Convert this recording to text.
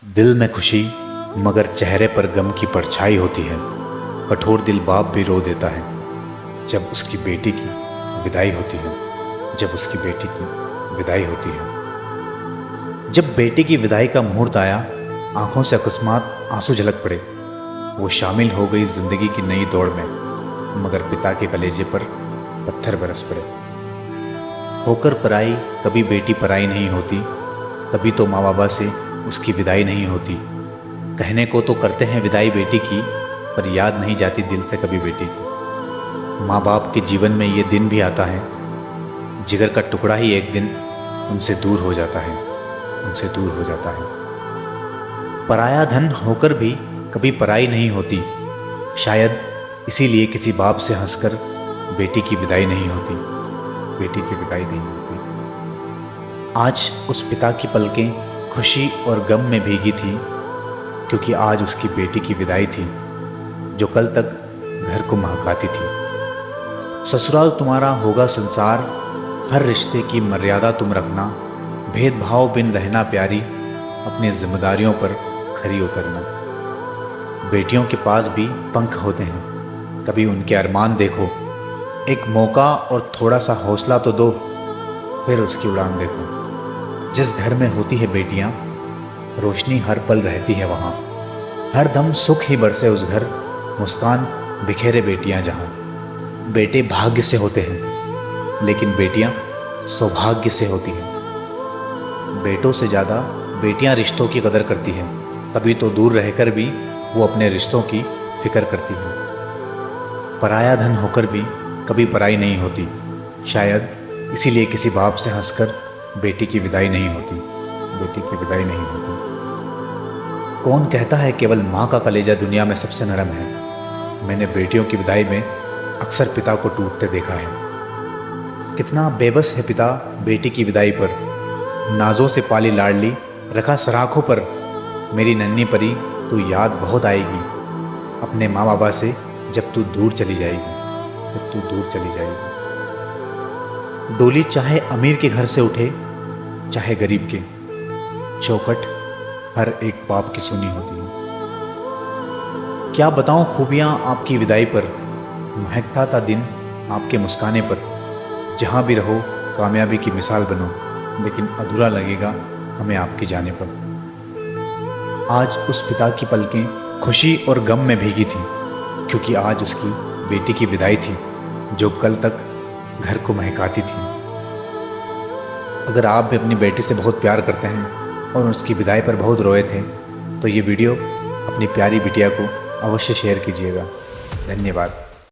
दिल में खुशी मगर चेहरे पर गम की परछाई होती है। कठोर दिल बाप भी रो देता है जब उसकी बेटी की विदाई होती है। जब उसकी बेटी की विदाई होती है। जब बेटी की विदाई का मुहूर्त आया, आंखों से अकस्मात आंसू झलक पड़े। वो शामिल हो गई जिंदगी की नई दौड़ में, मगर पिता के कलेजे पर पत्थर बरस पड़े। होकर पराई कभी बेटी पराई नहीं होती, कभी तो माँ बाबा से उसकी विदाई नहीं होती। कहने को तो करते हैं विदाई बेटी की, पर याद नहीं जाती दिल से कभी बेटी की। माँ बाप के जीवन में ये दिन भी आता है, जिगर का टुकड़ा ही एक दिन उनसे दूर हो जाता है, उनसे दूर हो जाता है। पराया धन होकर भी कभी पराई नहीं होती, शायद इसीलिए किसी बाप से हंसकर बेटी की विदाई नहीं होती, बेटी की विदाई नहीं होती। आज उस पिता की पलकें खुशी और गम में भीगी थी, क्योंकि आज उसकी बेटी की विदाई थी, जो कल तक घर को महकाती थी। ससुराल तुम्हारा होगा संसार, हर रिश्ते की मर्यादा तुम रखना, भेदभाव बिन रहना प्यारी, अपनी जिम्मेदारियों पर खरी उतरना। बेटियों के पास भी पंख होते हैं, कभी उनके अरमान देखो। एक मौका और थोड़ा सा हौसला तो दो, फिर उसकी उड़ान देखो। जिस घर में होती है बेटियां, रोशनी हर पल रहती है वहाँ। हर दम सुख ही बरसे उस घर, मुस्कान बिखेरे बेटियां जहाँ। बेटे भाग्य से होते हैं, लेकिन बेटियां सौभाग्य से होती हैं। बेटों से ज़्यादा बेटियां रिश्तों की कदर करती हैं, कभी तो दूर रहकर भी वो अपने रिश्तों की फिक्र करती हैं। पराया धन होकर भी कभी पराई नहीं होती, शायद इसीलिए किसी बाप से हंसकर बेटी की विदाई नहीं होती, बेटी की विदाई नहीं होती। कौन कहता है केवल माँ का कलेजा दुनिया में सबसे नरम है। मैंने बेटियों की विदाई में अक्सर पिता को टूटते देखा है। कितना बेबस है पिता बेटी की विदाई पर, नाजों से पाली लाडली रखा सराखों पर। मेरी नन्ही परी तू याद बहुत आएगी अपने माँ बाबा से, जब तू दूर चली जाएगी, जब तू दूर चली जाएगी। डोली चाहे अमीर के घर से उठे चाहे गरीब के, चौखट हर एक बाप की सुनी होती है। क्या बताऊं खूबियां आपकी विदाई पर, महकता था दिन आपके मुस्काने पर। जहां भी रहो कामयाबी की मिसाल बनो, लेकिन अधूरा लगेगा हमें आपके जाने पर। आज उस पिता की पलकें खुशी और गम में भीगी थी, क्योंकि आज उसकी बेटी की विदाई थी, जो कल तक घर को महकाती थी। अगर आप भी अपनी बेटी से बहुत प्यार करते हैं और उसकी विदाई पर बहुत रोए थे, तो ये वीडियो अपनी प्यारी बिटिया को अवश्य शेयर कीजिएगा। धन्यवाद।